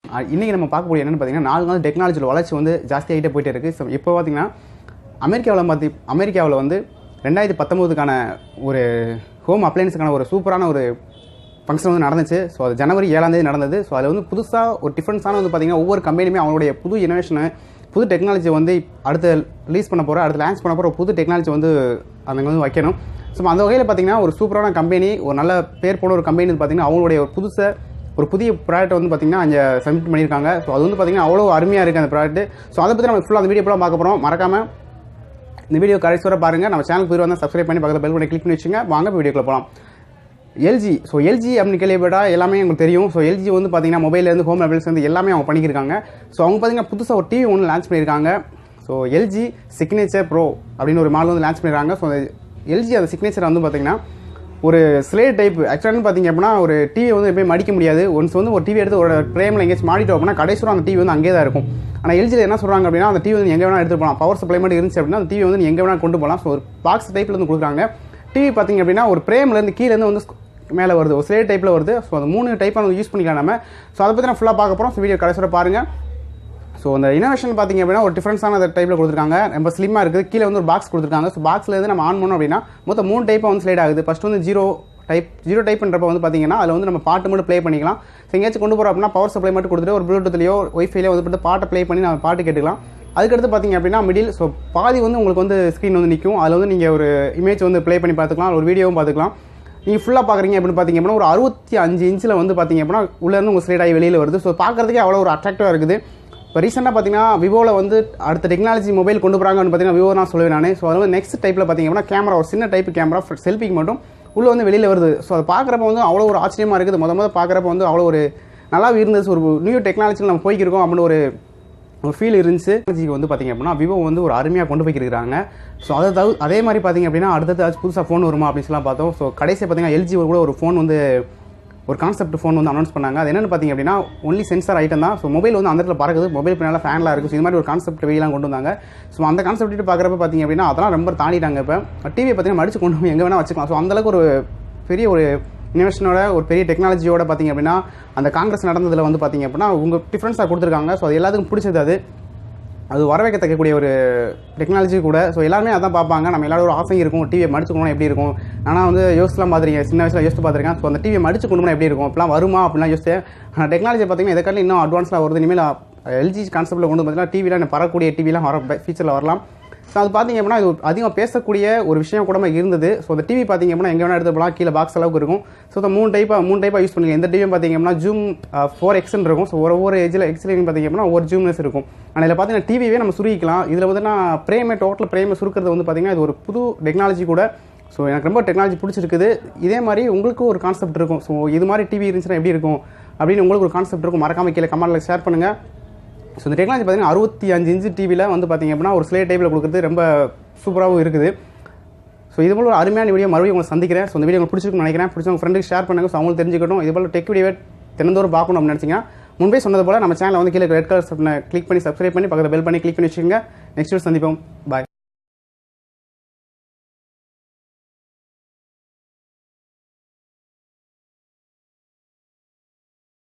இன்றைக்கி நம்ம பார்க்கக்கூடிய என்னென்னு பார்த்தீங்கன்னா 4 நாள் டெக்னாலஜியில் வளர்ச்சி வந்து ஜாஸ்தியாகிட்டே போயிட்டே இருக்குது. ஸோ இப்போ பார்த்தீங்கன்னா அமெரிக்காவில் வந்து 2019க்கான ஒரு ஹோம் அப்ளையன்ஸுக்கான ஒரு சூப்பரான ஒரு ஃபங்க்ஷன் வந்து நடந்துச்சு. ஸோ அது ஜனவரி 7ஆம் தேதி நடந்தது. ஸோ அதில் வந்து புதுசாக ஒரு டிஃப்ரென்ஸான வந்து பார்த்திங்கன்னா ஒவ்வொரு கம்பெனியுமே அவங்களுடைய புது இனோவேஷனை புது டெக்னாலஜி வந்து அடுத்து ரிலீஸ் பண்ண போகிற அடுத்து லான்ச் பண்ண போகிற புது டெக்னாலஜி வந்து அவங்க வந்து வைக்கணும். ஸோ அந்த வகையில் பார்த்திங்கன்னா ஒரு சூப்பரான கம்பெனி ஒரு நல்ல பேர் போன ஒரு கம்பெனி வந்து பார்த்திங்கன்னா அவங்களுடைய ஒரு புதிய ப்ராடக்ட் வந்து பார்த்திங்கன்னா அங்கே சப்மிட் பண்ணியிருக்காங்க. ஸோ அது வந்து பார்த்திங்கன்னா அவ்வளோ அருமையாக இருக்குது அந்த ப்ராடக்ட். ஸோ அதை பற்றி நம்ம ஃபுல்லாக அந்த வீடியோ ஃபுல்லாக பார்க்க போகிறோம். மறக்காமல் இந்த வீடியோ கடைசி வரை பாருங்கள். நம்ம சேனல் போய் வந்தால் சப்ஸ்கிரைப் பண்ணி பக்கத்தில் பெல் பண்ணி கிளிக் பண்ணி வச்சுங்க. வாங்க வீடியோக்குள்ள போகலாம். எல்ஜி அப்படின்னு கேள்விப்பட்டா எல்லாமே உங்களுக்கு தெரியும். ஸோ எல்ஜி வந்து பார்த்தீங்கன்னா மொபைலேருந்து ஹோம் அப்ளையன்ஸ் வந்து எல்லாமே அவங்க பண்ணியிருக்காங்க. ஸோ அவங்க பார்த்தீங்கன்னா புதுசாக ஒரு டிவி ஒன்று லான்ச் பண்ணியிருக்காங்க. ஸோ எல்ஜி சிக்னேச்சர் ப்ரோ அப்படின்னு ஒரு மாடல் வந்து லான்ச் பண்ணியிருக்காங்க. ஸோ எல்ஜி அந்த சிக்னேச்சர் வந்து பார்த்தீங்கன்னா ஒரு ஸ்லேட் டைப் ஆக்சுவலாக பார்த்தீங்க அப்படின்னா ஒரு டிவி வந்து எப்போயும் மடிக்க முடியாது. ஒன்ஸ் வந்து ஒரு டிவி எடுத்து ஒரு ஃப்ரேமில் எங்கேயாச்சும் மாடிட்டோம் அப்படின்னா கடைசியாக அந்த டிவி வந்து அங்கே தான் இருக்கும். ஆனால் எல்ஜியில் என்ன சொல்கிறாங்க அப்படின்னா அந்த டிவி வந்து எங்கே வேணால் எடுத்துகிட்டு போகலாம். பவர் சப்ளை மட்டும் இருந்துச்சு அப்படின்னா அந்த டிவி வந்து எங்கே வேணால் கொண்டு போகலாம். ஸோ ஒரு பாக்ஸ் டைப்பில் வந்து கொடுக்குறாங்க. டிவி பார்த்தீங்க அப்படின்னா ஒரு ஃப்ரேம்லேருந்து கீழேருந்து வந்து மேலே வருது, ஒரு ஸ்லேட் டைப்பில் வருது. ஸோ அந்த 3 டைப்பாக வந்து யூஸ் பண்ணிக்கலாம் நம்ம. ஸோ அதை பற்றி நான் ஃபுல்லாக பார்க்க போகிறோம். ஸோ வீடியோ கடைசியில் பாருங்கள். ஸோ அந்த இனோவேஷன் பார்த்தீங்க அப்படின்னா ஒரு டிஃப்ரென்ஸான டைப்பில் கொடுத்துருக்காங்க. ரொம்ப ஸ்லிம்மாக இருக்குது. கீழே வந்து ஒரு பாக்ஸ் கொடுத்துருக்காங்க. ஸோ பாக்ஸ்லேருந்து நம்ம ஆன் பண்ணோம் அப்படின்னா மொத்தம் 3 டைப்பாக வந்து ஸ்லைட் ஆகுது. ஃபஸ்ட் வந்து ஜீரோ டைப்ன்றப்ப வந்து பார்த்தீங்கன்னா அதில் வந்து நம்ம பாட்டு மட்டும் ப்ளே பண்ணிக்கலாம். ஸோ எங்கேயாச்சும் கொண்டு போகிறோம் அப்படின்னா பவர் சப்ளை மட்டும் கொடுத்துட்டு ஒரு ப்ளூடூத்லையோ ஒய்ஃபைலையோ வந்து பாட்டை ப்ளே பண்ணி நம்ம பாட்டு கேட்டுக்கலாம். அதுக்கடுத்து பார்த்தீங்க அப்படின்னா மிடில் ஸோ பாதி வந்து உங்களுக்கு வந்து ஸ்க்ரீன் வந்து நிற்கும். அதில் வந்து நீங்கள் ஒரு இமேஜ் வந்து ப்ளே பண்ணி பார்த்துக்கலாம், ஒரு வீடியோவும் பார்த்துக்கலாம். நீங்கள் ஃபுல்லாக பார்க்குறீங்க அப்படின்னு பார்த்தீங்க அப்படின்னா ஒரு 65 இன்ச்சில் வந்து பார்த்தீங்க அப்படின்னா உள்ளேருந்து உங்கள் ஸ்லைட் ஆகி வெளியில் வருது. ஸோ பார்க்குறதுக்கே அவ்வளோ ஒரு அட்ராக்டிவாக இருக்குது. இப்போ ரீசெண்டாக பார்த்தீங்கன்னா விவோவில் வந்து அடுத்த டெக்னாலஜி மொபைல் கொண்டு போகிறாங்கன்னு பார்த்தீங்கன்னா விவோ தான் சொல்லுவேன் நான். ஸோ அது வந்து நெக்ஸ்ட் டைப்பில் பார்த்தீங்க அப்படின்னா கேமரா ஒரு சின்ன டைப் கேமரா செல்ஃபிக்கு மட்டும் உள்ளே வந்து வெளியில் வருது. ஸோ அதை பார்க்குறப்ப வந்து அவ்வளோ ஒரு ஆச்சரியமாக இருக்குது. முதல் பார்க்குறப்ப வந்து அவ்வளோ ஒரு நல்லா இருந்துச்சு. ஒரு நியூ டெக்னாலஜியில் நம்ம போய்க்கிருக்கோம் அப்படின்னு ஒரு ஃபீல் இருந்துச்சு. டெக்னாலஜிக்கு வந்து பார்த்திங்க அப்படின்னா விவோ வந்து ஒரு அருமையாக கொண்டு போய்க்கிருக்காங்க. ஸோ அதே மாதிரி பார்த்திங்க அப்படின்னா அடுத்தது புதுசாக ஃபோன் வருமா அப்படின்னு சொல்லலாம் பார்த்தோம். ஸோ கடைசியாக பார்த்திங்கன்னா எல்ஜி கூட ஒரு ஃபோன் வந்து ஒரு கான்செப்ட் ஃபோன் வந்து அனௌன்ஸ் பண்ணாங்க. அது என்னென்னு பார்த்திங்க அப்படின்னா ஒன்லி சென்சார் ஐட்டம் தான். ஸோ மொபைல் வந்து அந்த இடத்துல பறக்குது, மொபைல் பின்னால் ஃபேன்லாம் இருக்குது. ஸோ இது மாதிரி ஒரு கான்செப்ட் வெளியெல்லாம் கொண்டு வந்தாங்க. ஸோ அந்த கான்செப்ட் பார்க்குறப்ப பார்த்திங்க அப்படின்னா அதெல்லாம் ரொம்ப தாண்டிட்டாங்க. இப்போ டிவியை பார்த்திங்கன்னா மடிச்சு கொண்டு போய் எங்கே வேணால் வச்சுக்கலாம். ஸோ அந்தளவுக்கு ஒரு பெரிய ஒரு இனோவேஷனோட ஒரு பெரிய டெக்னாலஜியோட பார்த்திங்க அப்படின்னா அந்த காங்கிரஸ் நடந்ததில் வந்து பார்த்திங்க அப்படின்னா உங்கள் டிஃப்ரென்ஸாக கொடுத்துருக்காங்க. ஸோ அது எல்லாத்துக்கும் பிடிச்சது. அது வரவேற்கத்தக்கக்கூடிய ஒரு டெக்னாலஜி கூட. ஸோ எல்லாருமே அதான் பார்ப்பாங்க. நம்ம எல்லாரும் ஒரு ஆசை இருக்கும், டிவியை மடிச்சு கொண்டு எப்படி இருக்கும். ஆனால் வந்து யோசிச்சுலாம் பார்த்துருக்கேன், சின்ன வயசில் யோசிச்சு பார்த்துருக்கேன். ஸோ அந்த டிவியை மடிச்சு கொண்டு எப்படி இருக்கும், அப்பெல்லாம் வருமா அப்படிலாம் யோசிச்சேன். ஆனால் டெக்னாலஜி பார்த்திங்கன்னா இதை இன்னும் அட்வான்ஸாக வருது. இனிமேல் எல்ஜி கான்செப்ட்டில் கொண்டு பார்த்தீங்கன்னா டிவியில் பறக்கூடிய டிவிலாம் வர ஃபியூச்சரில் வரலாம். ஸோ அது பார்த்திங்க அப்படின்னா இது அதிகமாக பேசக்கூடிய ஒரு விஷயம் கூட இருந்தது. ஸோ அந்த டிவி பார்த்திங்க அப்படின்னா எங்கே வேணால் எடுத்து போகலாம், கீழே பாக்ஸ் அளவுக்கு இருக்கும். ஸோ அந்த 3 டைப்பாக யூஸ் பண்ணிக்கலாம். எந்த டிவியும் பார்த்திங்க அப்படின்னா ஜூம் 4x இருக்கும். ஸோ ஒவ்வொரு எக்ஸ்லையும் பார்த்திங்க அப்படின்னா ஒவ்வொரு ஜூம்னஸ் இருக்கும். ஆனால் இதில் பார்த்தீங்கன்னா டிவியே நம்ம சுருக்கிக்கலாம். இதில் வந்து டோட்டல் பிரேமை சுருக்கிறது வந்து பார்த்திங்கன்னா இது ஒரு புது டெக்னாலஜி கூட. ஸோ எனக்கு ரொம்ப டெக்னாலஜி பிடிச்சிருக்குது. இதே மாதிரி உங்களுக்கும் ஒரு கான்செப்ட் இருக்கும். ஸோ இது மாதிரி டிவி இருந்துச்சுன்னா எப்படி இருக்கும் அப்படின்னு உங்களுக்கு ஒரு கான்செப்ட் இருக்கும். மறக்காமல் கீழே கமெண்ட்டில் ஷேர் பண்ணுங்கள். ஸோ இந்த டெக்னாலஜி பார்த்திங்கன்னா 65 இன்ச்சு டிவியில் வந்து பார்த்திங்க அப்படின்னா ஒரு ஸ்லேட் டைப்பில் கொடுக்குறது ரொம்ப சூப்பராகவும் இருக்குது. ஸோ இது போல் ஒரு அருமையான வீடியோ மறுபடியும் உங்களை சந்திக்கிறேன். ஸோ இந்த வீடியோ உங்களுக்கு பிடிச்சிருக்குன்னு நினைக்கிறேன். பிடிச்சவங்க ஃப்ரெண்டுக்கு ஷேர் பண்ணுங்கள். ஸோ அவங்களுக்கு தெரிஞ்சுக்கட்டும். இது போல் டெக் வீடியோவை தினந்தோறும் பார்க்கணும் அப்படின்னு நினச்சிங்கன்னா முன்பே சொன்னது போல் நம்ம சேனலை வந்து கீழே ரெட் கலர் கிளிக் பண்ணி சப்ஸ்கிரைப் பண்ணி பக்கத்தில் பெல் பண்ணி கிளிக் பண்ணி வச்சுக்கோங்க. நெக்ஸ்ட் வீடியோ சந்திப்போம். பாய்.